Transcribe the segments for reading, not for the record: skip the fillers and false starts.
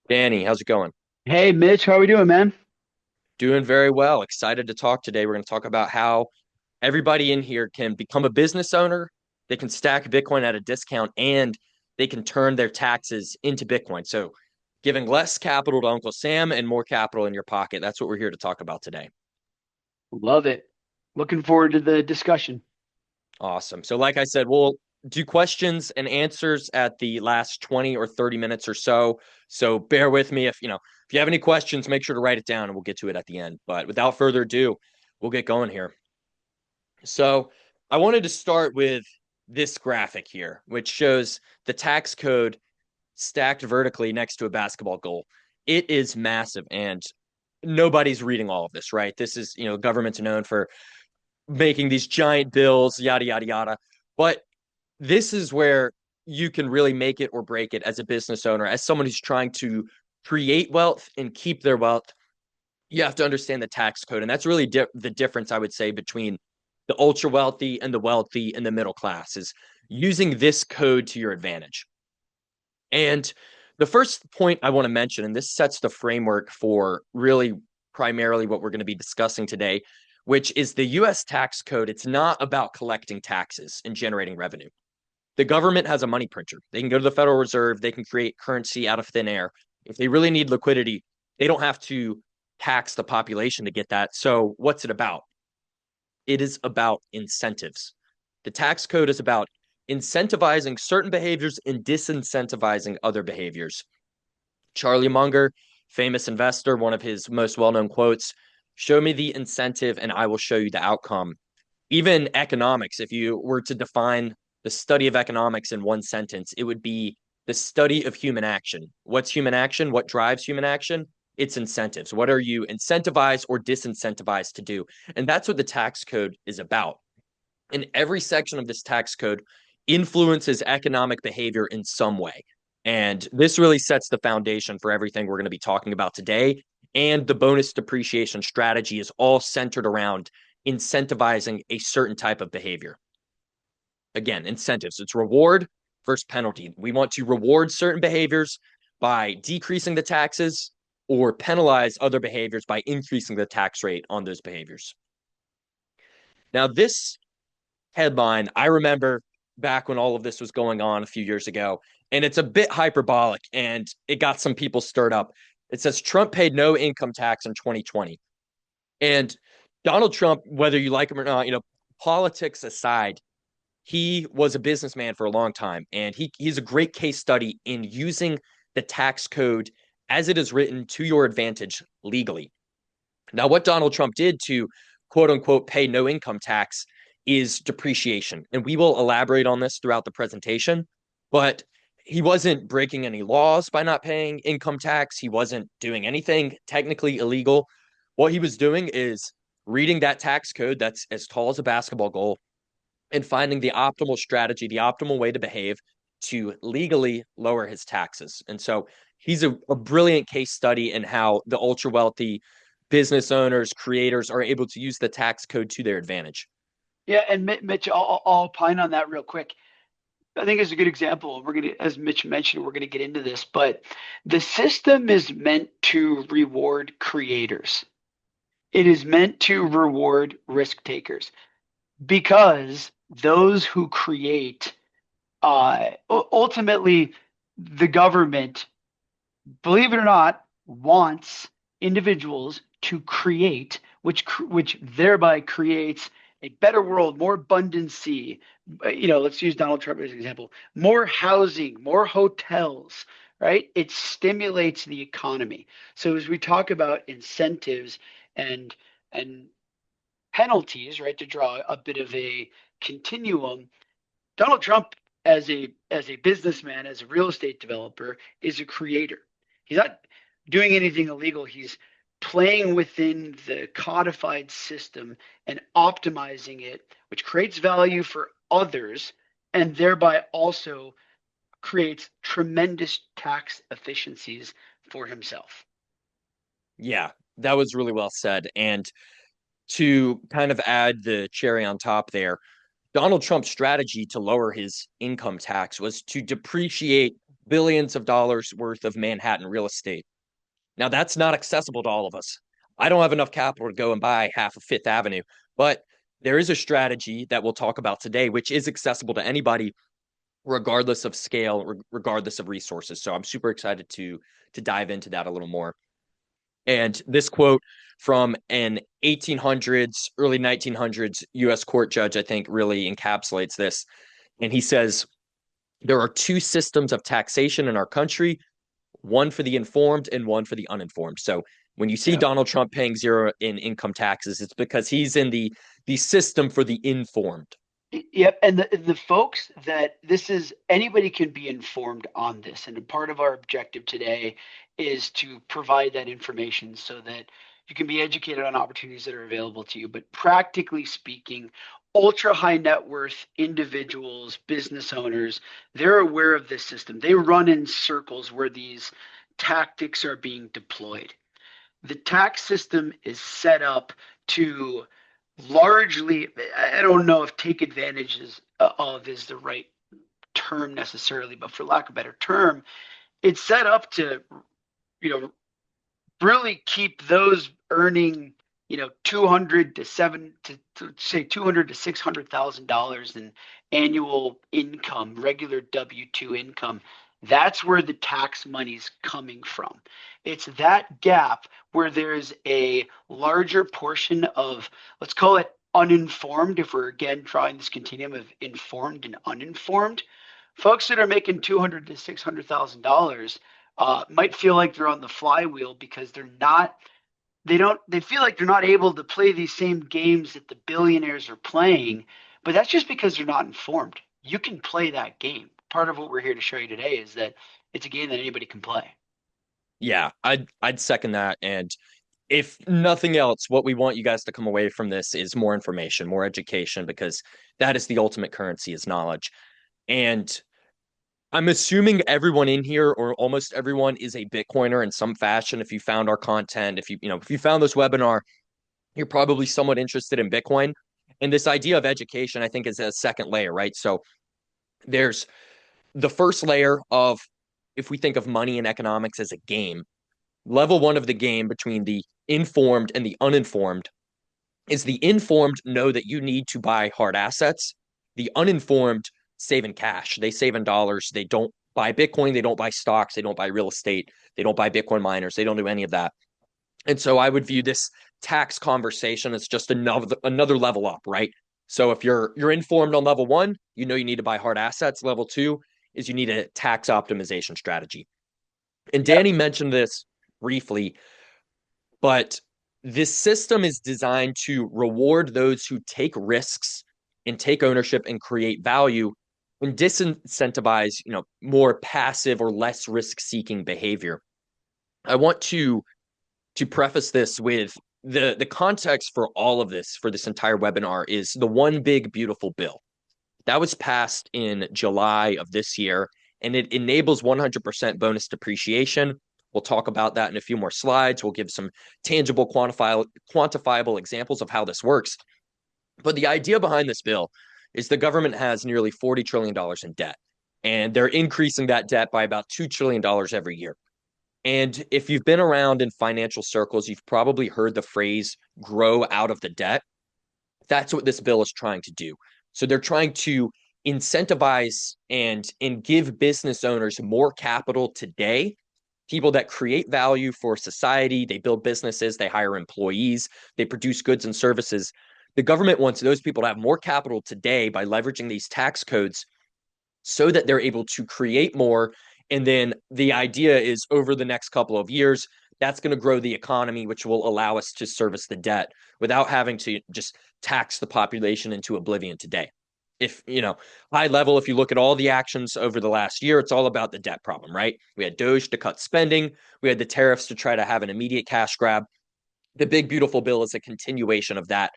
Danny, how's it going? Hey Mitch, how are we doing, man? Doing very well. Excited to talk today. We're going to talk about how everybody in here can become a business owner. They can stack Bitcoin at a discount and they can turn their taxes into Bitcoin. So, giving less capital to Uncle Sam and more capital in your pocket. That's what we're here to talk about today. Love it. Looking forward to the discussion. Awesome. So, like I said, we'll do questions and answers at the last 20 or 30 minutes or so. So, bear with me if you have any questions, make sure to write it down and we'll get to it at the end. But without further ado, we'll get going here. So I wanted to start with this graphic here, which shows the tax code stacked vertically next to a basketball goal. It is massive, and nobody's reading all of this, right? This is, government's known for making these giant bills, yada, yada, yada. But this is where you can really make it or break it as a business owner, as someone who's trying to create wealth and keep their wealth. You have to understand the tax code. And that's really the difference, I would say, between the ultra wealthy and the middle class is using this code to your advantage. And the first point I want to mention, and this sets the framework for really primarily what we're going to be discussing today, which is the US tax code. It's not about collecting taxes and generating revenue. The government has a money printer. They can go to the Federal Reserve, they can create currency out of thin air. If they really need liquidity, they don't have to tax the population to get that. So, what's it about? It is about incentives. The tax code is about incentivizing certain behaviors and disincentivizing other behaviors. Charlie Munger, famous investor, one of his most well known quotes: show me the incentive and I will show you the outcome. Even economics, if you were to define the study of economics in one sentence, it would be the study of human action. What's human action? What drives human action? It's incentives. What are you incentivized or disincentivized to do? And that's what the tax code is about. And every section of this tax code influences economic behavior in some way. And this really sets the foundation for everything we're going to be talking about today. And the bonus depreciation strategy is all centered around incentivizing a certain type of behavior. Again, incentives. It's reward versus penalty. We want to reward certain behaviors by decreasing the taxes or penalize other behaviors by increasing the tax rate on those behaviors. Now, this headline, I remember back when all of this was going on a few years ago, and it's a bit hyperbolic and it got some people stirred up. It says Trump paid no income tax in 2020. And Donald Trump, whether you like him or not, politics aside, he was a businessman for a long time, and he's a great case study in using the tax code as it is written to your advantage legally. Now, what Donald Trump did to quote unquote pay no income tax is depreciation. And we will elaborate on this throughout the presentation, but he wasn't breaking any laws by not paying income tax. He wasn't doing anything technically illegal. What he was doing is reading that tax code that's as tall as a basketball goal and finding the optimal strategy, the optimal way to behave to legally lower his taxes. And so he's a brilliant case study in how the ultra wealthy business owners, creators are able to use the tax code to their advantage. Yeah, and Mitch, I'll opine on that real quick. I think it's a good example. We're gonna, as Mitch mentioned, we're gonna get into this, but the system is meant to reward creators. It is meant to reward risk takers because those who create, ultimately, the government, believe it or not, wants individuals to create, which thereby creates a better world, more abundancy. Let's use Donald Trump as an example. More housing, more hotels, right? It stimulates the economy. So as we talk about incentives and and penalties, right, to draw a bit of a continuum, Donald Trump as a businessman, as a real estate developer, is a creator. He's not doing anything illegal. He's playing within the codified system and optimizing it, which creates value for others and thereby also creates tremendous tax efficiencies for himself. Yeah, that was really well said. And to kind of add the cherry on top there, Donald Trump's strategy to lower his income tax was to depreciate billions of dollars worth of Manhattan real estate. Now, that's not accessible to all of us. I don't have enough capital to go and buy half of Fifth Avenue, but there is a strategy that we'll talk about today, which is accessible to anybody, regardless of scale, regardless of resources. So I'm super excited to dive into that a little more. And this quote from an 1800s, early 1900s U.S. court judge, I think, really encapsulates this. And he says, there are two systems of taxation in our country, one for the informed and one for the uninformed. So when you see Yep. Donald Trump paying zero in income taxes, it's because he's in the system for the informed. Yep, and the folks that this is anybody can be informed on this, and a part of our objective today is to provide that information so that you can be educated on opportunities that are available to you. But practically speaking, ultra high net worth individuals, business owners, they're aware of this system. They run in circles where these tactics are being deployed. The tax system is set up to largely, I don't know if take advantage of is the right term necessarily, but for lack of a better term, it's set up to, you know, really keep those earning, 200 to seven to say 200 to $600,000 in annual income, regular W-2 income. That's where the tax money's coming from. It's that gap where there's a larger portion of, let's call it uninformed, if we're again drawing this continuum of informed and uninformed. Folks that are making 200 to $600,000 might feel like they're on the flywheel because they feel like they're not able to play these same games that the billionaires are playing, but that's just because they're not informed. You can play that game. Part of what we're here to show you today is that it's a game that anybody can play. Yeah, I'd second that. And if nothing else, what we want you guys to come away from this is more information, more education, because that is the ultimate currency is knowledge. And I'm assuming everyone in here or almost everyone is a Bitcoiner in some fashion. If you found our content, if you found this webinar, you're probably somewhat interested in Bitcoin. And this idea of education, I think, is a second layer, right? So there's the first layer of if we think of money and economics as a game, level one of the game between the informed and the uninformed is the informed know that you need to buy hard assets. The uninformed save in cash. They save in dollars. They don't buy Bitcoin. They don't buy stocks. They don't buy real estate. They don't buy Bitcoin miners. They don't do any of that. And so I would view this tax conversation as just another level up, right? So if you're informed on level one, you know you need to buy hard assets. Level two is you need a tax optimization strategy. And Yep. Danny mentioned this briefly, but this system is designed to reward those who take risks and take ownership and create value and disincentivize, more passive or less risk-seeking behavior. I want to preface this with the context for all of this for this entire webinar is the one big beautiful bill that was passed in July of this year, and it enables 100% bonus depreciation. We'll talk about that in a few more slides. We'll give some tangible, quantifiable examples of how this works. But the idea behind this bill is the government has nearly $40 trillion in debt, and they're increasing that debt by about $2 trillion every year. And if you've been around in financial circles, you've probably heard the phrase grow out of the debt. That's what this bill is trying to do. So they're trying to incentivize and give business owners more capital today, people that create value for society, they build businesses, they hire employees, they produce goods and services. The government wants those people to have more capital today by leveraging these tax codes so that they're able to create more. And then the idea is over the next couple of years, that's going to grow the economy, which will allow us to service the debt without having to just tax the population into oblivion today. If, high level, if you look at all the actions over the last year, it's all about the debt problem, right? We had Doge to cut spending. We had the tariffs to try to have an immediate cash grab. The big, beautiful bill is a continuation of that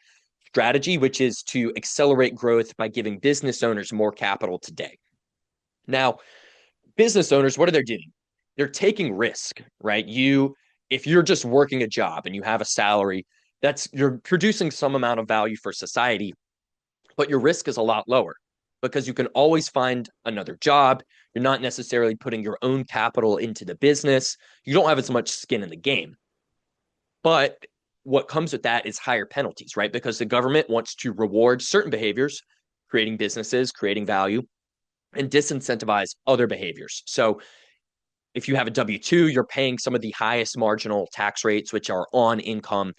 strategy, which is to accelerate growth by giving business owners more capital today. Now, business owners, what are they doing? They're taking risk, right? If you're just working a job and you have a salary, you're producing some amount of value for society, but your risk is a lot lower because you can always find another job. You're not necessarily putting your own capital into the business. You don't have as much skin in the game. But what comes with that is higher penalties, right? Because the government wants to reward certain behaviors, creating businesses, creating value, and disincentivize other behaviors. So if you have a W 2, you're paying some of the highest marginal tax rates, which are on income,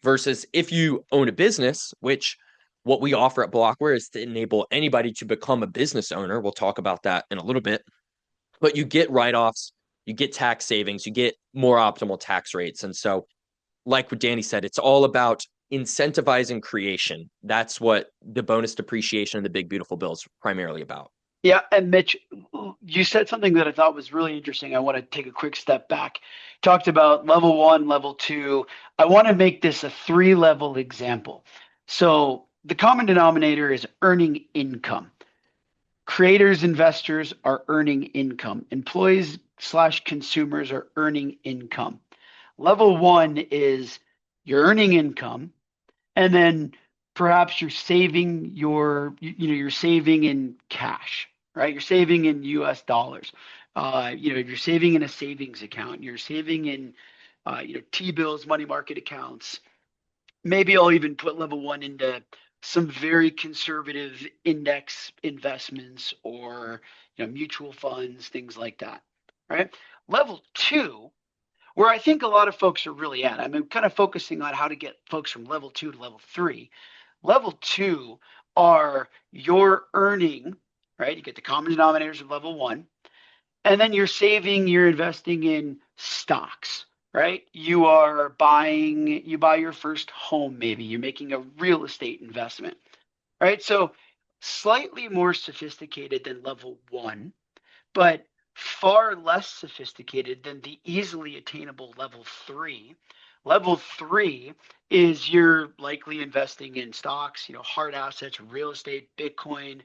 versus if you own a business, which what we offer at Blockware is to enable anybody to become a business owner. We'll talk about that in a little bit, but you get write offs, you get tax savings, you get more optimal tax rates. And so, like what Danny said, it's all about incentivizing creation. That's what the bonus depreciation and the big beautiful bill is primarily about. Yeah, and Mitch, you said something that I thought was really interesting. I want to take a quick step back. Talked about level one, level two. I want to make this a three-level example. So the common denominator is earning income. Creators, investors are earning income. Employees slash consumers are earning income. Level one is you're earning income, and then perhaps you're saving in cash, right? You're saving in US dollars. You're saving in a savings account. You're saving in T-bills, money market accounts. Maybe I'll even put level one into some very conservative index investments or mutual funds, things like that, right? Level two, where I think a lot of folks are really at. I'm kind of focusing on how to get folks from level two to level three. Level two are your earning, right? You get the common denominators of level one, and then you're investing in stocks, right? You buy your first home, maybe you're making a real estate investment, right? So slightly more sophisticated than level one, but far less sophisticated than the easily attainable level three. Level three is you're likely investing in stocks, hard assets, real estate, Bitcoin.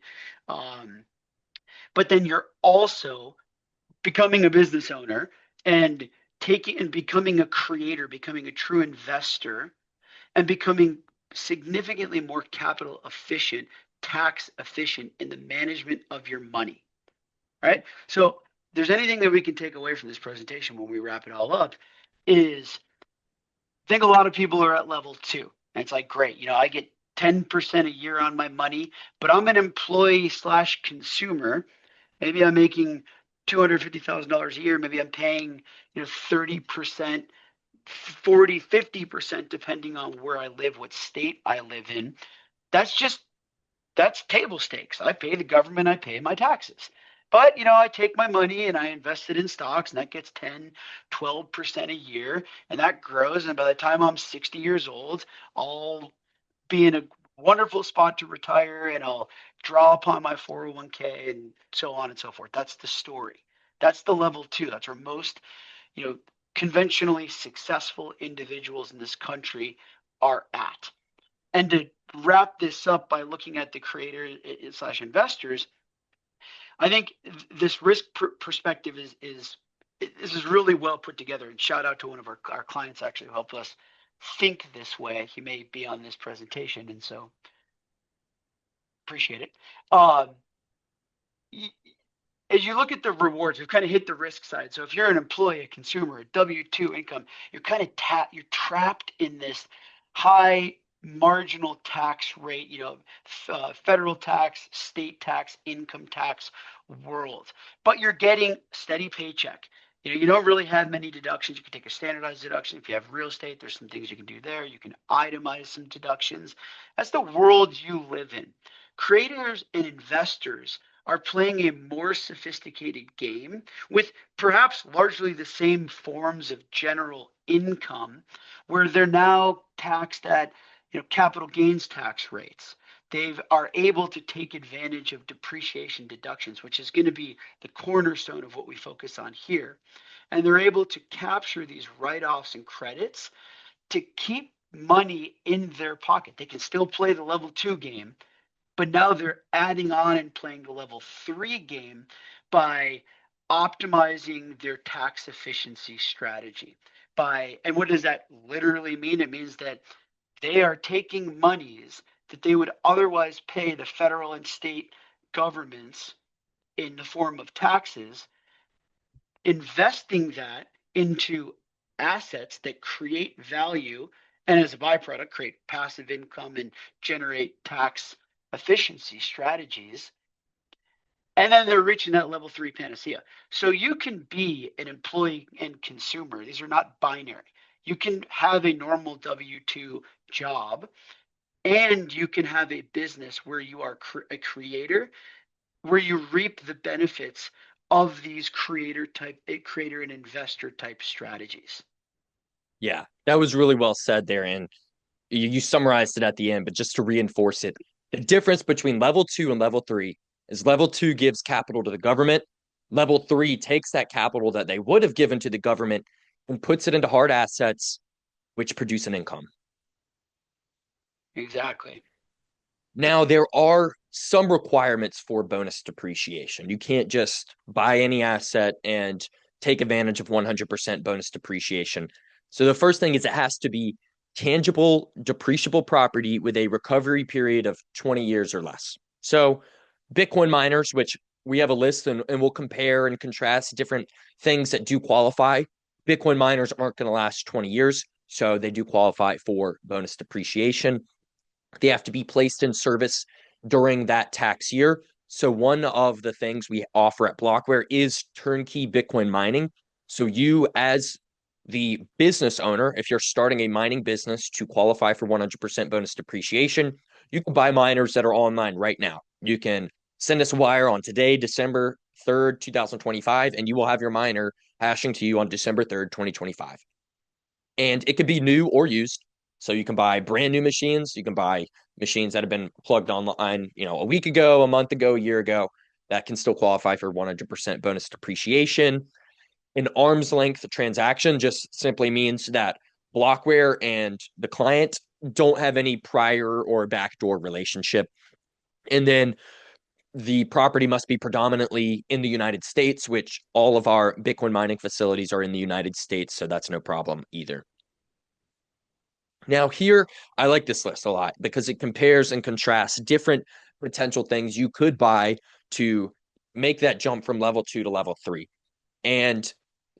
Um, but then you're also becoming a business owner and taking and becoming a creator, becoming a true investor, and becoming significantly more capital efficient, tax efficient in the management of your money, right? So there's anything that we can take away from this presentation when we wrap it all up is I think a lot of people are at level two. And it's like, great, I get 10% a year on my money, but I'm an employee slash consumer. Maybe I'm making $250,000 a year. Maybe I'm paying, 30%, 40, 50%, depending on where I live, what state I live in. That's just that's table stakes. I pay the government, I pay my taxes. But, I take my money and I invest it in stocks, and that gets 10, 12% a year, and that grows. And by the time I'm 60 years old, I'll be in a wonderful spot to retire, and I'll draw upon my 401k and so on and so forth. That's the story. That's the level two. That's where most, you know, conventionally successful individuals in this country are at. And to wrap this up by looking at the creators slash investors, I think this risk perspective is this is really well put together. And shout out to one of our clients actually who helped us think this way. He may be on this presentation, and so appreciate it. Um, as you look at the rewards, we've kind of hit the risk side. So if you're an employee, a consumer, a W-2 income, you're kind of you're trapped in this high marginal tax rate, federal tax, state tax, income tax world. But you're getting steady paycheck. You don't really have many deductions. You can take a standardized deduction. If you have real estate, there's some things you can do there. You can itemize some deductions. That's the world you live in. Creators and investors are playing a more sophisticated game with perhaps largely the same forms of general income, where they're now taxed at capital gains tax rates. They are able to take advantage of depreciation deductions, which is going to be the cornerstone of what we focus on here. And they're able to capture these write-offs and credits to keep money in their pocket. They can still play the level two game, but now they're adding on and playing the level three game by optimizing their tax efficiency strategy. And what does that literally mean? It means that they are taking monies that they would otherwise pay the federal and state governments in the form of taxes, investing that into assets that create value and as a byproduct create passive income and generate tax efficiency strategies, and then they're reaching that level 3 panacea. So you can be an employee and consumer. These are not binary. You can have a normal W-2 job and you can have a business where you are a creator, where you reap the benefits of these creator and investor type strategies. Yeah, that was really well said there. And you summarized it at the end, but just to reinforce it, the difference between level 2 and level 3 is level 2 gives capital to the government. Level 3 takes that capital that they would have given to the government and puts it into hard assets, which produce an income. Exactly. Now, there are some requirements for bonus depreciation. You can't just buy any asset and take advantage of 100% bonus depreciation. So the first thing is it has to be tangible, depreciable property with a recovery period of 20 years or less. So Bitcoin miners, which we have a list and we'll compare and contrast different things that do qualify. Bitcoin miners aren't going to last 20 years, so they do qualify for bonus depreciation. They have to be placed in service during that tax year. So one of the things we offer at Blockware is turnkey Bitcoin mining. So you as the business owner, if you're starting a mining business to qualify for 100% bonus depreciation, you can buy miners that are online right now. You can send us a wire on today, December 3rd, 2025, and you will have your miner hashing to you on December 3rd, 2025. And it could be new or used. So you can buy brand new machines. You can buy machines that have been plugged online, a week ago, a month ago, a year ago, that can still qualify for 100% bonus depreciation. An arm's length transaction just simply means that Blockware and the client don't have any prior or backdoor relationship. And then the property must be predominantly in the United States, which all of our Bitcoin mining facilities are in the United States. So that's no problem either. Now, here, I like this list a lot because it compares and contrasts different potential things you could buy to make that jump from level 2 to level 3. And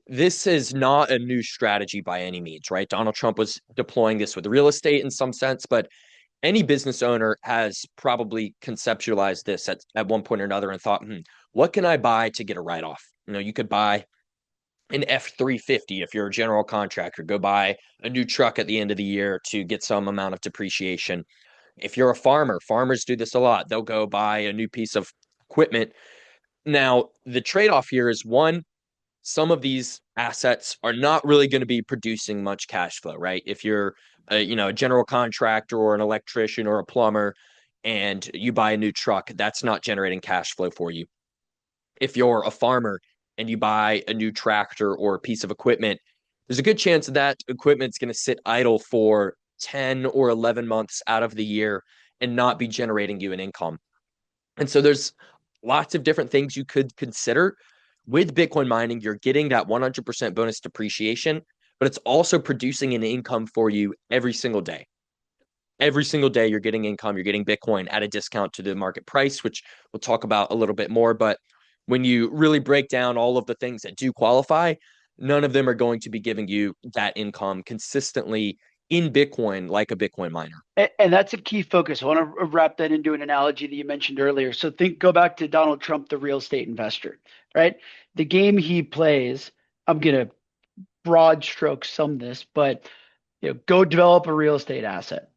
this is not a new strategy by any means, right? Donald Trump was deploying this with real estate in some sense, but any business owner has probably conceptualized this at one point or another and thought, what can I buy to get a write-off? You could buy an F-350 if you're a general contractor. Go buy a new truck at the end of the year to get some amount of depreciation. If you're a farmer, farmers do this a lot. They'll go buy a new piece of equipment. Now, the trade-off here is one, some of these assets are not really going to be producing much cash flow, right? If you're a general contractor or an electrician or a plumber and you buy a new truck, that's not generating cash flow for you. If you're a farmer and you buy a new tractor or a piece of equipment, there's a good chance that equipment's going to sit idle for 10 or 11 months out of the year and not be generating you an income. And so there's lots of different things you could consider. With Bitcoin mining, you're getting that 100% bonus depreciation, but it's also producing an income for you every single day. Every single day, you're getting income, you're getting Bitcoin at a discount to the market price, which we'll talk about a little bit more. But when you really break down all of the things that do qualify, none of them are going to be giving you that income consistently in Bitcoin like a Bitcoin miner. And that's a key focus. I want to wrap that into an analogy that you mentioned earlier. So go back to Donald Trump, the real estate investor, right? The game he plays, I'm going to broad stroke sum this, but go develop a real estate asset,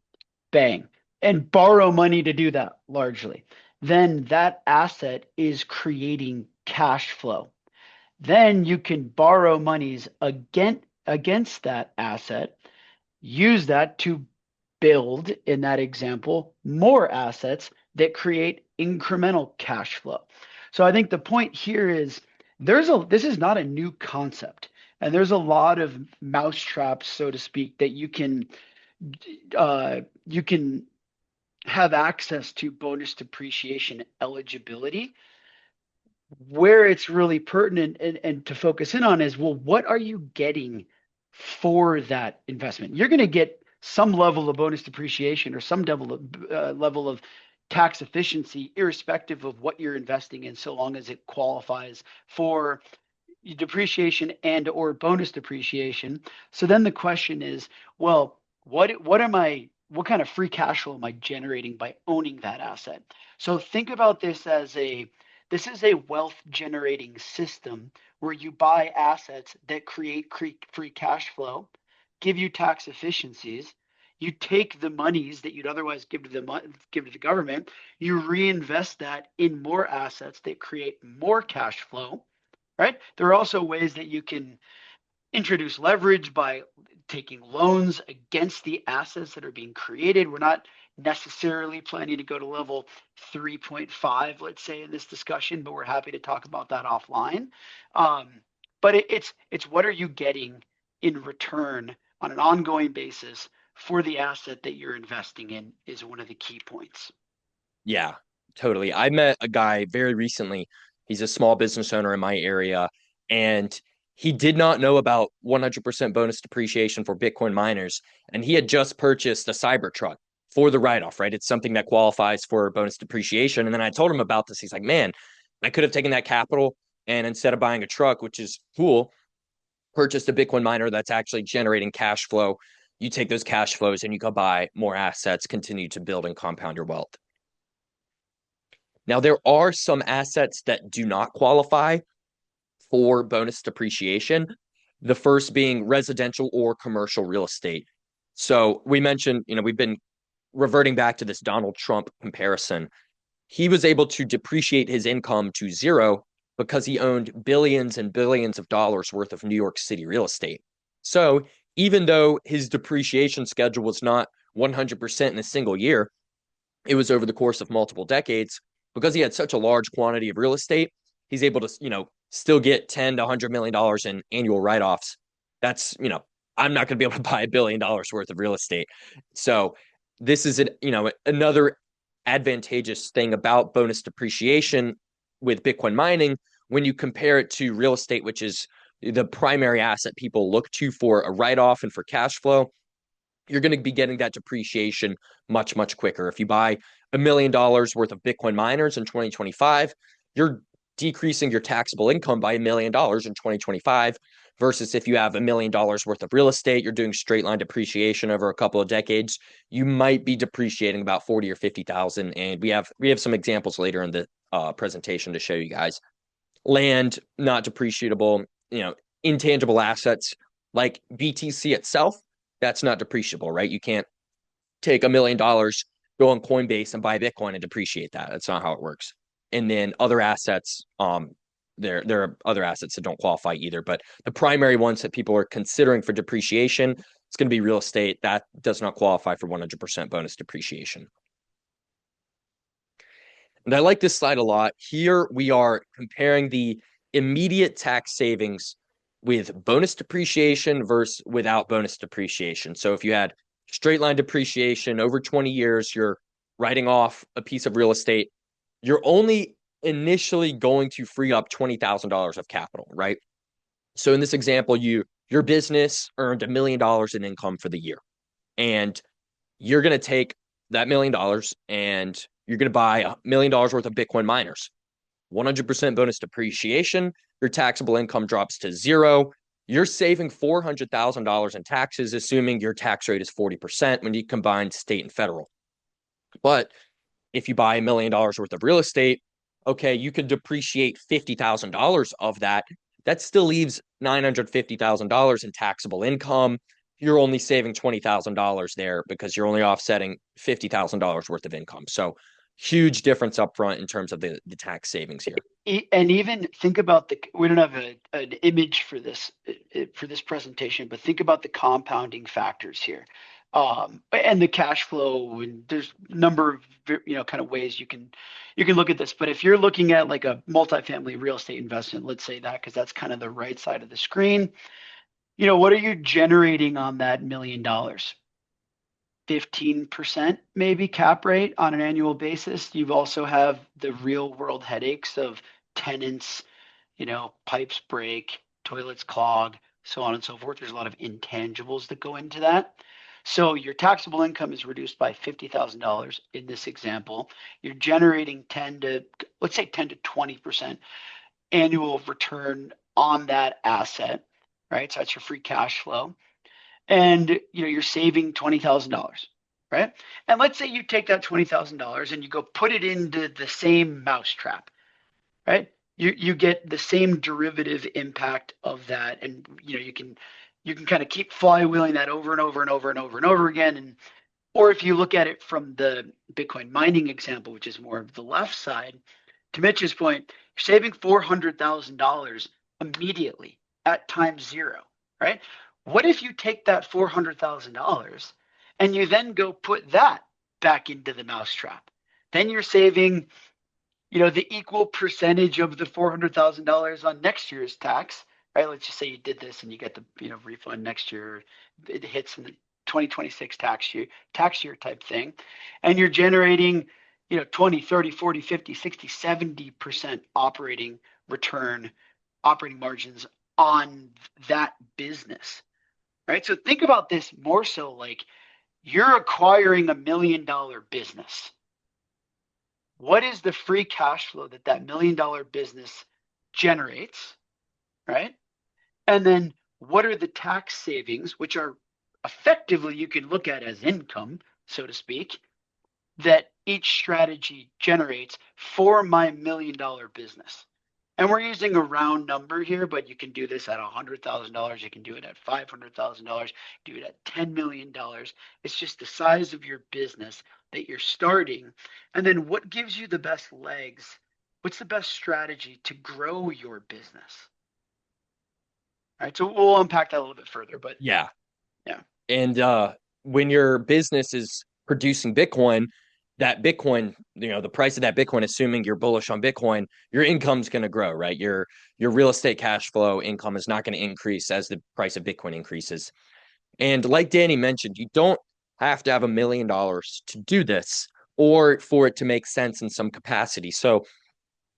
bang, and borrow money to do that largely. Then that asset is creating cash flow. Then you can borrow monies against that asset, use that to build, in that example, more assets that create incremental cash flow. So I think the point here is this is not a new concept. And there's a lot of mousetraps, so to speak, that you can have access to bonus depreciation eligibility. Where it's really pertinent and to focus in on is, well, what are you getting for that investment? You're going to get some level of bonus depreciation or some level of tax efficiency, irrespective of what you're investing in, so long as it qualifies for depreciation and or bonus depreciation. So then the question is, well, what kind of free cash flow am I generating by owning that asset? So think about this is a wealth generating system where you buy assets that create free cash flow, give you tax efficiencies. You take the monies that you'd otherwise give to the government, you reinvest that in more assets that create more cash flow, right? There are also ways that you can introduce leverage by taking loans against the assets that are being created. We're not necessarily planning to go to level 3.5, let's say, in this discussion, but we're happy to talk about that offline. But it's what are you getting in return on an ongoing basis for the asset that you're investing in is one of the key points. Yeah, totally. I met a guy very recently. He's a small business owner in my area, and he did not know about 100% bonus depreciation for Bitcoin miners. And he had just purchased a Cybertruck for the write-off, right? It's something that qualifies for bonus depreciation. And then I told him about this. He's like, man, I could have taken that capital and instead of buying a truck, which is cool, purchased a Bitcoin miner that's actually generating cash flow. You take those cash flows and you go buy more assets, continue to build and compound your wealth. Now, there are some assets that do not qualify for bonus depreciation. The first being residential or commercial real estate. So we mentioned, we've been reverting back to this Donald Trump comparison. He was able to depreciate his income to zero because he owned billions and billions of dollars worth of New York City real estate. So even though his depreciation schedule was not 100% in a single year, it was over the course of multiple decades. Because he had such a large quantity of real estate, he's able to, still get 10 to $100 million in annual write-offs. That's, I'm not going to be able to buy $1 billion worth of real estate. So this is another advantageous thing about bonus depreciation with Bitcoin mining when you compare it to real estate, which is the primary asset people look to for a write-off and for cash flow. You're going to be getting that depreciation much, much quicker. If you buy $1 million worth of Bitcoin miners in 2025, you're decreasing your taxable income by $1 million in 2025 versus if you have $1 million worth of real estate, you're doing straight line depreciation over a couple of decades, you might be depreciating about 40 or 50,000. And we have some examples later in the presentation to show you guys. Land, not depreciable, intangible assets like BTC itself, that's not depreciable, right? You can't take $1 million, go on Coinbase and buy Bitcoin and depreciate that. That's not how it works. And then other assets, there are other assets that don't qualify either. But the primary ones that people are considering for depreciation, it's going to be real estate. That does not qualify for 100% bonus depreciation. And I like this slide a lot. Here we are comparing the immediate tax savings with bonus depreciation versus without bonus depreciation. So if you had straight line depreciation over 20 years, you're writing off a piece of real estate, you're only initially going to free up $20,000 of capital, right? So in this example, your business earned $1 million in income for the year, and you're going to take that $1 million and you're going to buy $1 million worth of Bitcoin miners. 100% bonus depreciation, your taxable income drops to zero. You're saving $400,000 in taxes, assuming your tax rate is 40% when you combine state and federal. But if you buy $1 million worth of real estate, okay, you could depreciate $50,000 of that. That still leaves $950,000 in taxable income. You're only saving $20,000 there because you're only offsetting $50,000 worth of income. So huge difference up front in terms of the tax savings here. And even think about we don't have an image for this presentation, but think about the compounding factors here. And the cash flow, and there's a number of kind of ways you can look at this. But if you're looking at like a multifamily real estate investment, let's say that, because that's kind of the right side of the screen, what are you generating on that $1 million? 15% maybe cap rate on an annual basis. You also have the real world headaches of tenants, pipes break, toilets clog, so on and so forth. There's a lot of intangibles that go into that. So your taxable income is reduced by $50,000 in this example. You're generating 10 to, let's say 10 to 20% annual return on that asset, right? So that's your free cash flow. And you're saving $20,000, right? And let's say you take that $20,000 and you go put it into the same mousetrap, right? You get the same derivative impact of that, and you can kind of keep flywheeling that over and over and over and over and over again. And or if you look at it from the Bitcoin mining example, which is more of the left side, to Mitch's point, you're saving $400,000 immediately at time zero, right? What if you take that $400,000 and you then go put that back into the mousetrap? Then you're saving, the equal percentage of the $400,000 on next year's tax, right? Let's just say you did this and you get the, refund next year. It hits in the 2026 tax year type thing. And you're generating, 20, 30, 40, 50, 60, 70% operating return, operating margins on that business, right? So think about this more so like you're acquiring $1 million business. What is the free cash flow that $1 million business generates, right? And then what are the tax savings, which are effectively you can look at as income, so to speak, that each strategy generates for my $1 million business? And we're using a round number here, but you can do this at $100,000. You can do it at $500,000. Do it at $10 million. It's just the size of your business that you're starting. And then what gives you the best legs? What's the best strategy to grow your business? All right. So we'll unpack that a little bit further, but Yeah. yeah. And when your business is producing Bitcoin, that Bitcoin, the price of that Bitcoin, assuming you're bullish on Bitcoin, your income's going to grow, right? Your real estate cash flow income is not going to increase as the price of Bitcoin increases. And like Danny mentioned, you don't have to have $1 million to do this or for it to make sense in some capacity. So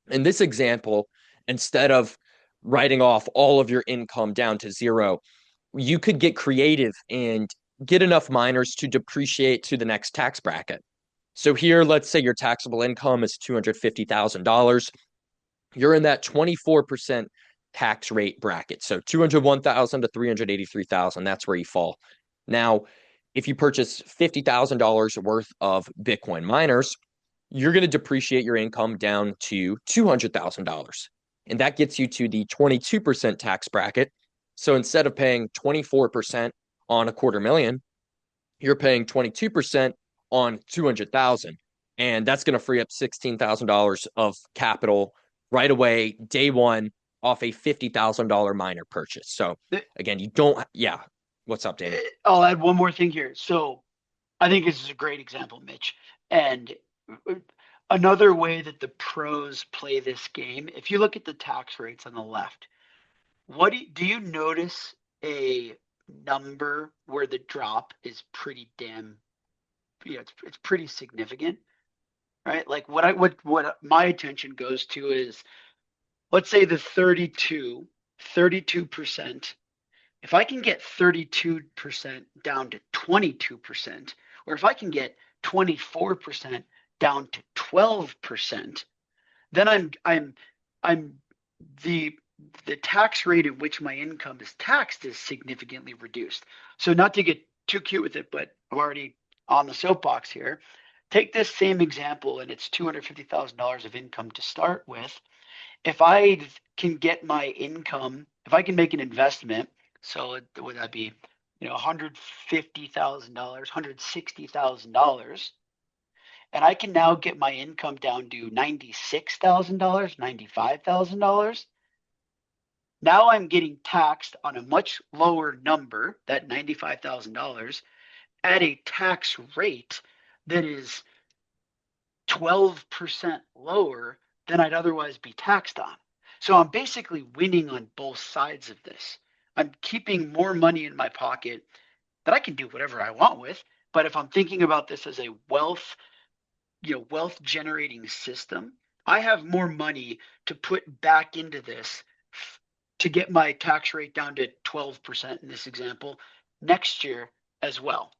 in this example, instead of writing off all of your income down to zero, you could get creative and get enough miners to depreciate to the next tax bracket. So here, let's say your taxable income is $250,000. You're in that 24% tax rate bracket. So 201,000 to 383,000, that's where you fall. Now, if you purchase $50,000 worth of Bitcoin miners, you're going to depreciate your income down to $200,000. And that gets you to the 22% tax bracket. So instead of paying 24% on a quarter million, you're paying 22% on 200,000. And that's going to free up $16,000 of capital right away, day one, off a $50,000 miner purchase. So again, you don't, yeah. What's up, Danny? I'll add one more thing here. So I think this is a great example, Mitch. And another way that the pros play this game, if you look at the tax rates on the left, what do you notice a number where the drop is pretty damn, it's pretty significant, right? Like what my attention goes to is, let's say the 32%. If I can get 32% down to 22%, or if I can get 24% down to 12%, then I'm the tax rate at which my income is taxed is significantly reduced. So not to get too cute with it, but I'm already on the soapbox here. Take this same example, and it's $250,000 of income to start with. If I can get my income, if I can make an investment, so would that be, $150,000, $160,000, and I can now get my income down to $96,000, $95,000. Now I'm getting taxed on a much lower number, that $95,000, at a tax rate that is 12% lower than I'd otherwise be taxed on. So I'm basically winning on both sides of this. I'm keeping more money in my pocket that I can do whatever I want with. But if I'm thinking about this as a wealth generating system, I have more money to put back into this to get my tax rate down to 12% in this example next year as well.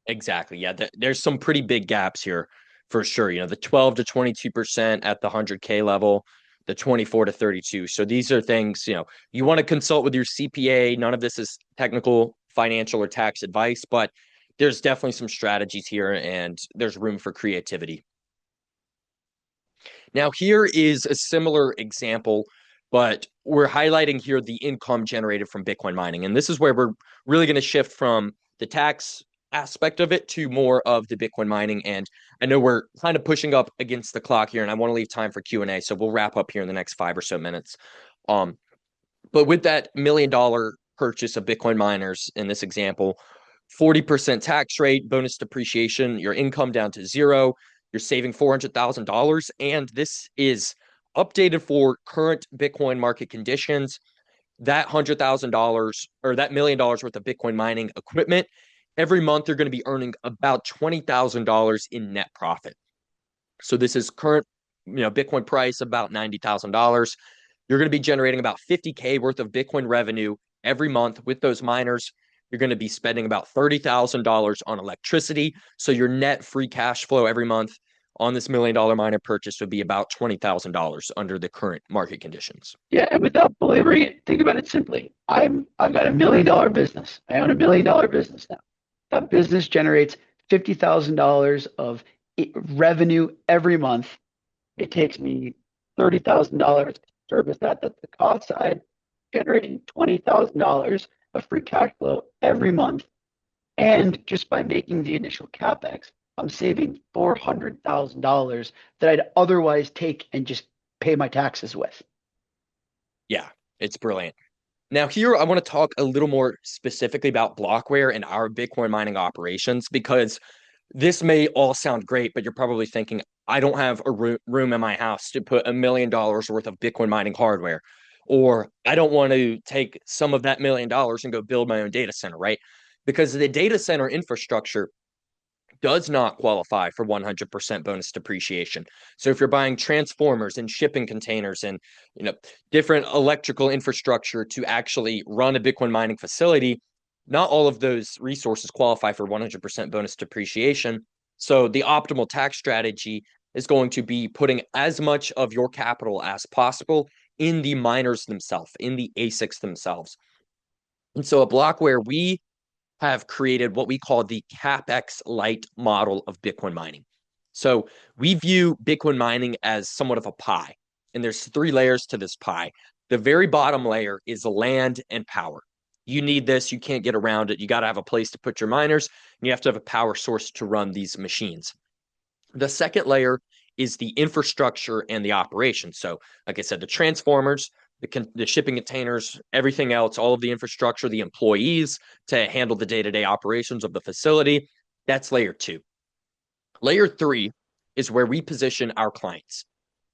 Exactly. Yeah, there's some pretty big gaps here for sure. The 12 to 22% at the 100K level, the 24 to 32. So these are things, you want to consult with your CPA. None of this is technical, financial, or tax advice, but there's definitely some strategies here and there's room for creativity. Now, here is a similar example, but we're highlighting here the income generated from Bitcoin mining. And this is where we're really going to shift from the tax aspect of it to more of the Bitcoin mining. And I know we're kind of pushing up against the clock here, and I want to leave time for Q&A. So we'll wrap up here in the next 5 or so minutes. But with that $1 million purchase of Bitcoin miners in this example, 40% tax rate, bonus depreciation, your income down to zero, you're saving $400,000. And this is updated for current Bitcoin market conditions. That $100,000 or that $1 million worth of Bitcoin mining equipment, every month you're going to be earning about $20,000 in net profit. So this is current, Bitcoin price about $90,000. You're going to be generating about 50K worth of Bitcoin revenue every month with those miners. You're going to be spending about $30,000 on electricity. So your net free cash flow every month on this $1 million miner purchase would be about $20,000 under the current market conditions. Yeah, and without belaboring it, think about it simply. I've got $1 million business. I own $1 million business now. That business generates $50,000 of revenue every month. It takes me $30,000 to service that. That's the cost side, generating $20,000 of free cash flow every month. And just by making the initial capex, I'm saving $400,000 that I'd otherwise take and just pay my taxes with. Yeah, it's brilliant. Now, here I want to talk a little more specifically about Blockware and our Bitcoin mining operations because this may all sound great, but you're probably thinking, I don't have a room in my house to put $1 million worth of Bitcoin mining hardware, or I don't want to take some of that $1 million and go build my own data center, right? Because the data center infrastructure does not qualify for 100% bonus depreciation. So if you're buying transformers and shipping containers and different electrical infrastructure to actually run a Bitcoin mining facility, not all of those resources qualify for 100% bonus depreciation. So the optimal tax strategy is going to be putting as much of your capital as possible in the miners themselves, in the ASICs themselves. And so at Blockware, we have created what we call the CapEx light model of Bitcoin mining. So we view Bitcoin mining as somewhat of a pie, and there's 3 layers to this pie. The very bottom layer is land and power. You need this, you can't get around it. You got to have a place to put your miners, and you have to have a power source to run these machines. The second layer is the infrastructure and the operation. So, like I said, the transformers, the shipping containers, everything else, all of the infrastructure, the employees to handle the day-to-day operations of the facility. That's layer 2. Layer 3 is where we position our clients.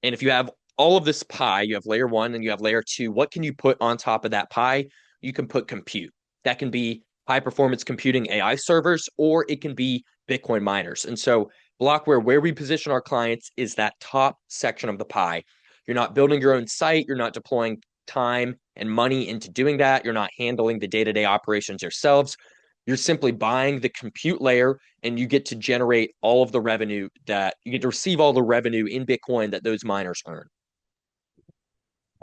And if you have all of this pie, you have layer 1 and you have layer 2, what can you put on top of that pie? You can put compute. That can be high performance computing AI servers, or it can be Bitcoin miners. And so Blockware, where we position our clients, is that top section of the pie. You're not building your own site. You're not deploying time and money into doing that. You're not handling the day-to-day operations yourselves. You're simply buying the compute layer and you get to generate all of the revenue that you get to receive all the revenue in Bitcoin that those miners earn.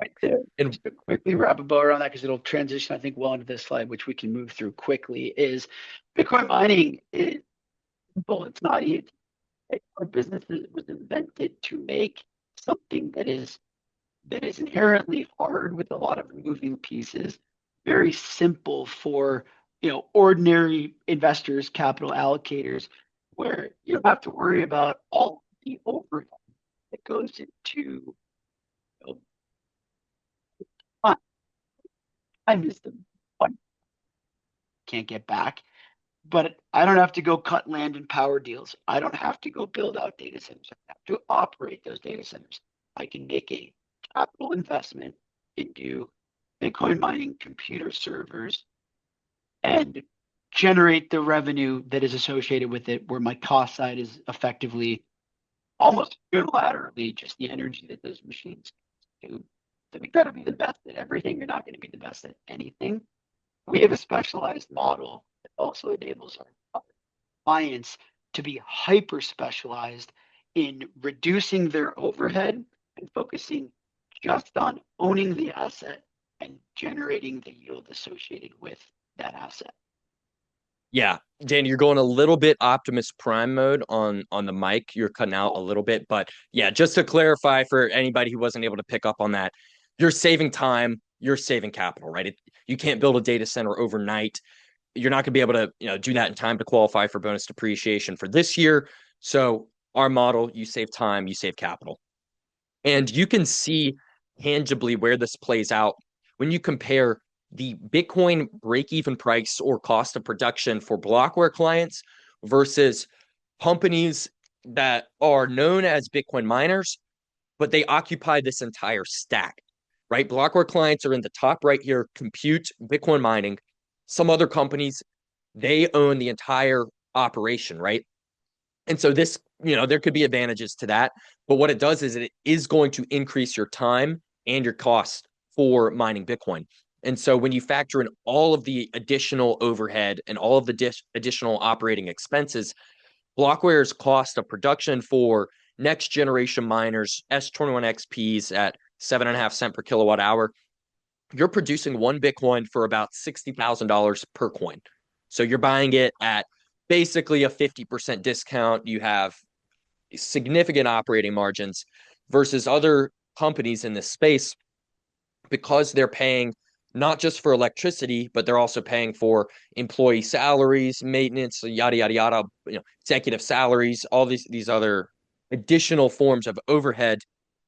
Right there. And Just to quickly wrap a bow around that because it'll transition, I think, well into this slide, which we can move through quickly, is Bitcoin mining is simple. It's not easy. Our business was invented to make something that is inherently hard with a lot of moving pieces, very simple for ordinary investors, capital allocators, where you don't have to worry about all the overhead that goes into time. Time is the one can't get back. But I don't have to go cut land and power deals. I don't have to go build out data centers. I have to operate those data centers. I can make a capital investment into Bitcoin mining computer servers and generate the revenue that is associated with it, where my cost side is effectively almost unilaterally just the energy that those machines do. So we got to be the best at everything. You're not going to be the best at anything. We have a specialized model that also enables our clients to be hyper specialized in reducing their overhead and focusing just on owning the asset and generating the yield associated with that asset. Yeah, Danny, you're going a little bit Optimus Prime mode on the mic. You're cutting out a little bit, but yeah, just to clarify for anybody who wasn't able to pick up on that, you're saving time, you're saving capital, right? You can't build a data center overnight. You're not going to be able to, do that in time to qualify for bonus depreciation for this year. So our model, you save time, you save capital. And you can see tangibly where this plays out when you compare the Bitcoin break even price or cost of production for Blockware clients versus companies that are known as Bitcoin miners, but they occupy this entire stack, right? Blockware clients are in the top right here, compute, Bitcoin mining. Some other companies, they own the entire operation, right? And so this, there could be advantages to that. But what it does is it is going to increase your time and your cost for mining Bitcoin. And so when you factor in all of the additional overhead and all of the additional operating expenses, Blockware's cost of production for next generation miners, S21 XPs at 7.5 cents per kilowatt hour, you're producing one Bitcoin for about $60,000 per coin. So you're buying it at basically a 50% discount. You have significant operating margins versus other companies in this space because they're paying not just for electricity, but they're also paying for employee salaries, maintenance, yada yada yada, executive salaries, all these other additional forms of overhead.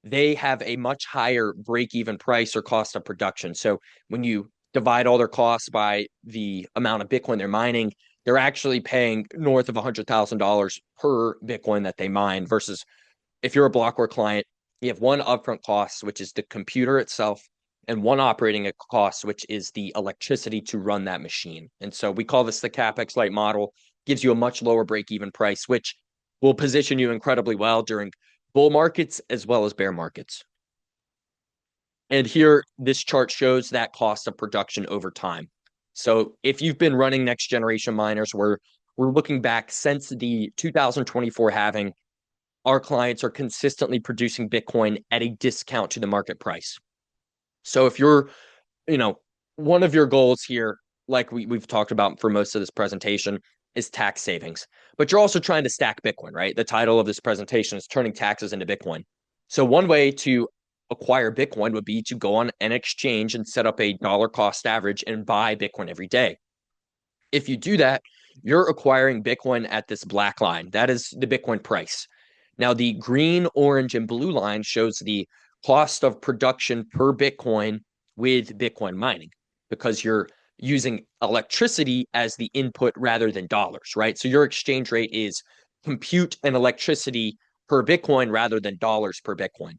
They have a much higher break-even price or cost of production. So when you divide all their costs by the amount of Bitcoin they're mining, they're actually paying north of $100,000 per Bitcoin that they mine versus if you're a Blockware client, you have one upfront cost, which is the computer itself, and one operating cost, which is the electricity to run that machine. And so we call this the CapEx light model, gives you a much lower break-even price, which will position you incredibly well during bull markets as well as bear markets. And here, this chart shows that cost of production over time. So if you've been running next generation miners, we're looking back since the 2024 halving, our clients are consistently producing Bitcoin at a discount to the market price. So if you're, you know, one of your goals here, like we've talked about for most of this presentation, is tax savings. But you're also trying to stack Bitcoin, right? The title of this presentation is turning taxes into Bitcoin. So one way to acquire Bitcoin would be to go on an exchange and set up a dollar cost average and buy Bitcoin every day. If you do that, you're acquiring Bitcoin at this black line. That is the Bitcoin price. Now, the green, orange, and blue line shows the cost of production per Bitcoin with Bitcoin mining because you're using electricity as the input rather than dollars, right? So your exchange rate is compute and electricity per Bitcoin rather than dollars per Bitcoin.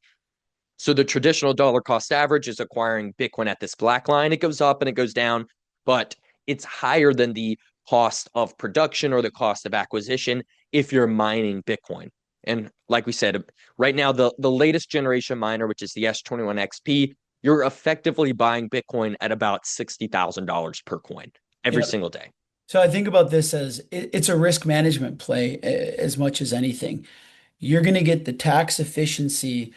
So the traditional dollar cost average is acquiring Bitcoin at this black line. It goes up and it goes down, but it's higher than the cost of production or the cost of acquisition if you're mining Bitcoin. And like we said, right now, the latest generation miner, which is the S21 XP, you're effectively buying Bitcoin at about $60,000 per coin every Yeah. single day. So I think about this as it's a risk management play as much as anything. You're going to get the tax efficiency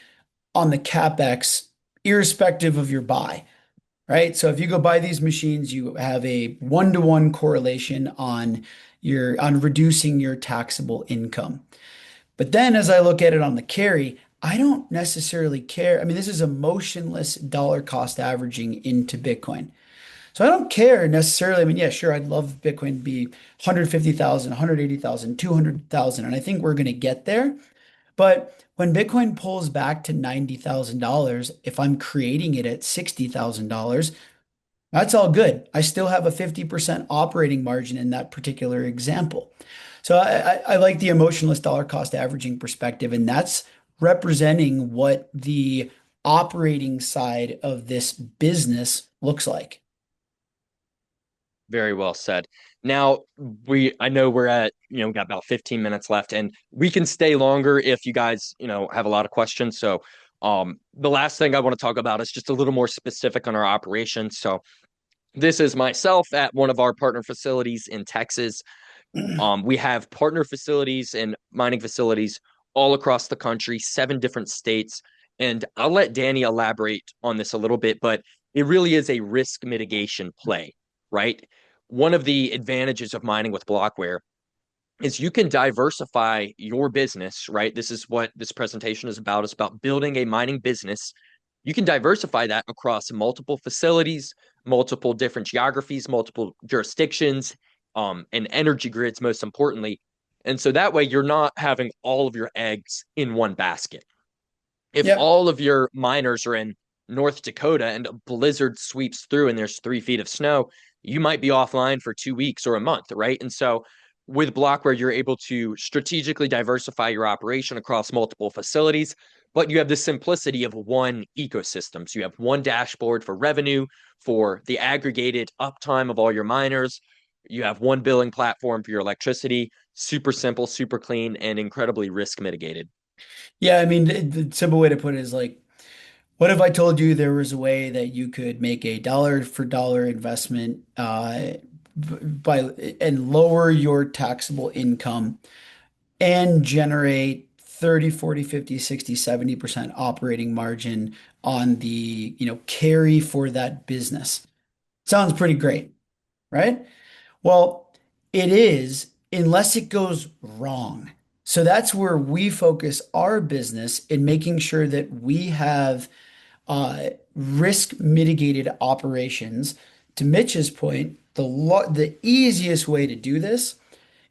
on the CapEx irrespective of your buy, right? So if you go buy these machines, you have a one-to-one correlation on reducing your taxable income. But then as I look at it on the carry, I don't necessarily care. I mean, this is a motionless dollar cost averaging into Bitcoin. So I don't care necessarily. I mean, yeah, sure, I'd love Bitcoin to be 150,000, 180,000, 200,000, and I think we're going to get there. But when Bitcoin pulls back to $90,000, if I'm creating it at $60,000, that's all good. I still have a 50% operating margin in that particular example. So I like the emotionless dollar cost averaging perspective, and that's representing what the operating side of this business looks like. Very well said. Now I know we're at, we got about 15 minutes left and we can stay longer if you guys, have a lot of questions. So the last thing I want to talk about is just a little more specific on our operations. So this is myself at one of our partner facilities in Texas. We have partner facilities and mining facilities all across the country, 7 different states. And I'll let Danny elaborate on this a little bit, but it really is a risk mitigation play, right? One of the advantages of mining with Blockware is you can diversify your business, right? This is what this presentation is about. It's about building a mining business. You can diversify that across multiple facilities, multiple different geographies, multiple jurisdictions, and energy grids, most importantly. And so that way you're not having all of your eggs in one basket. If Yep. all of your miners are in North Dakota and a blizzard sweeps through and there's 3 feet of snow, you might be offline for 2 weeks or a month, right? And so with Blockware, you're able to strategically diversify your operation across multiple facilities, but you have the simplicity of one ecosystem. So you have one dashboard for revenue, for the aggregated uptime of all your miners. You have one billing platform for your electricity, super simple, super clean, and incredibly risk mitigated. Yeah, I mean, the simple way to put it is like, what if I told you there was a way that you could make a dollar for dollar investment by and lower your taxable income and generate 30, 40, 50, 60, 70% operating margin on the, carry for that business? Sounds pretty great, right? Well, it is unless it goes wrong. So that's where we focus our business in making sure that we have risk mitigated operations. To Mitch's point, the easiest way to do this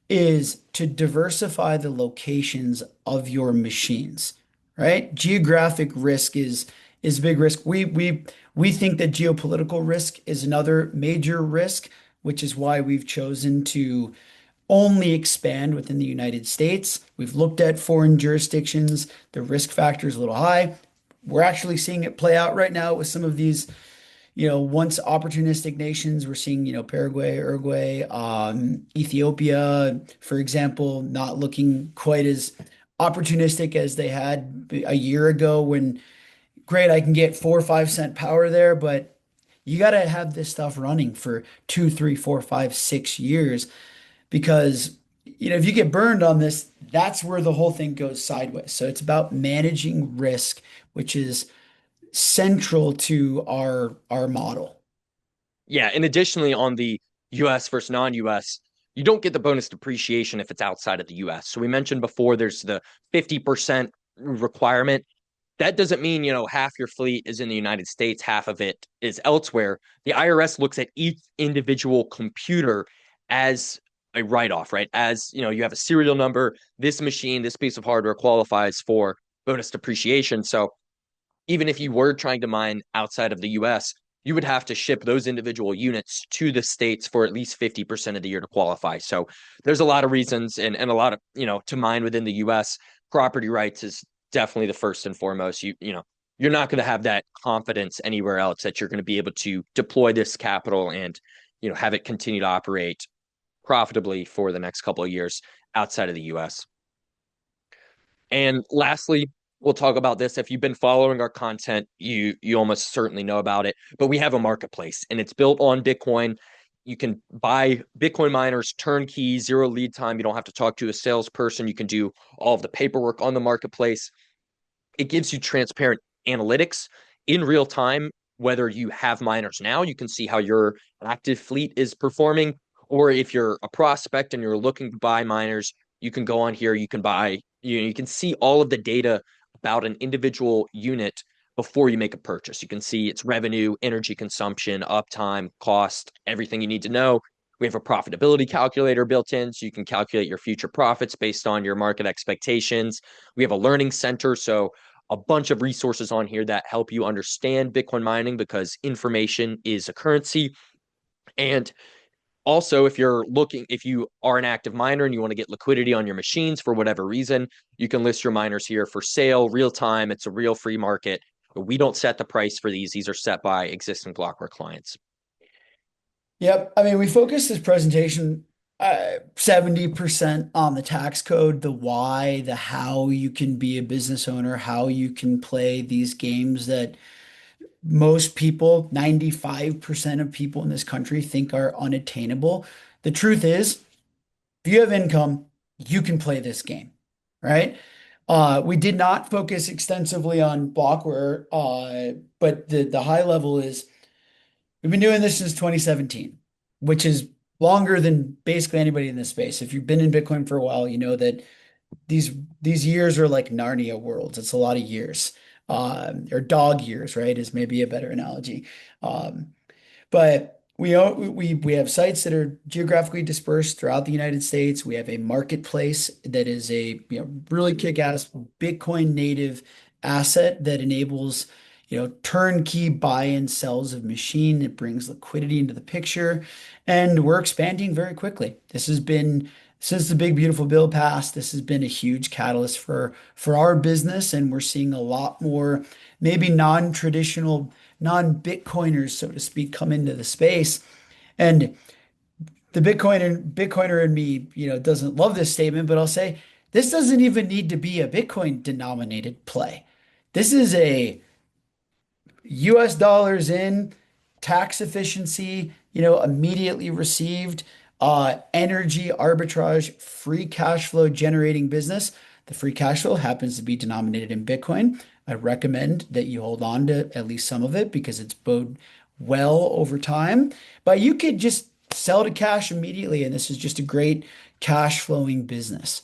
is to diversify the locations of your machines, right? Geographic risk is a big risk. We think that geopolitical risk is another major risk, which is why we've chosen to only expand within the United States. We've looked at foreign jurisdictions. The risk factor is a little high. We're actually seeing it play out right now with some of these, once opportunistic nations. We're seeing, Paraguay, Uruguay, Ethiopia, for example, not looking quite as opportunistic as they had a year ago when, great, I can get 4 or 5 cent power there, but you got to have this stuff running for 2, 3, 4, 5, 6 years because if you get burned on this, that's where the whole thing goes sideways. So it's about managing risk, which is central to our model. Yeah, and additionally on the US versus non-US, you don't get the bonus depreciation if it's outside of the US. So we mentioned before there's the 50% requirement. That doesn't mean, half your fleet is in the United States, half of it is elsewhere. The IRS looks at each individual computer as a write-off, right? As, you have a serial number, this machine, this piece of hardware qualifies for bonus depreciation. So even if you were trying to mine outside of the US, you would have to ship those individual units to the states for at least 50% of the year to qualify. So there's a lot of reasons and a lot of, to mine within the US, property rights is definitely the first and foremost. You're not going to have that confidence anywhere else that you're going to be able to deploy this capital and, have it continue to operate profitably for the next couple of years outside of the US. And lastly, we'll talk about this. If you've been following our content, you almost certainly know about it. But we have a marketplace and it's built on Bitcoin. You can buy Bitcoin miners turnkey, zero lead time. You don't have to talk to a salesperson. You can do all of the paperwork on the marketplace. It gives you transparent analytics in real time. Whether you have miners now, you can see how your active fleet is performing. Or if you're a prospect and you're looking to buy miners, you can go on here. You can buy, you can see all of the data about an individual unit before you make a purchase. You can see its revenue, energy consumption, uptime, cost, everything you need to know. We have a profitability calculator built in, so you can calculate your future profits based on your market expectations. We have a learning center, so a bunch of resources on here that help you understand Bitcoin mining because information is a currency. And also, if you are an active miner and you want to get liquidity on your machines for whatever reason, you can list your miners here for sale, real time. It's a real free market. We don't set the price for these. These are set by existing Blockware clients. Yep. I mean, we focused this presentation 70% on the tax code, the why, the how you can be a business owner, how you can play these games that most people, 95% of people in this country think are unattainable. The truth is, If you have income, you can play this game, right? We did not focus extensively on Blockware, but the high level is we've been doing this since 2017, which is longer than basically anybody in this space. If you've been in Bitcoin for a while, you know that these these years are like Narnia worlds. It's a lot of years, or dog years, right? Is maybe a better analogy. Um, but we have sites that are geographically dispersed throughout the United States. We have a marketplace that is a really kick-ass Bitcoin native asset that enables turnkey buy and sells of machine. It brings liquidity into the picture, and we're expanding very quickly. This has been since the big beautiful bill passed. This has been a huge catalyst for our business, and we're seeing a lot more maybe non-traditional non-Bitcoiners, so to speak, come into the space. And the Bitcoiner in me, doesn't love this statement, but I'll say this doesn't even need to be a Bitcoin denominated play. This is a US dollars in, tax efficiency, immediately received, energy arbitrage, free cash flow generating business. The free cash flow happens to be denominated in Bitcoin. I recommend that you hold on to at least some of it because it's bode well over time. But you could just sell to cash immediately, and this is just a great cash flowing business.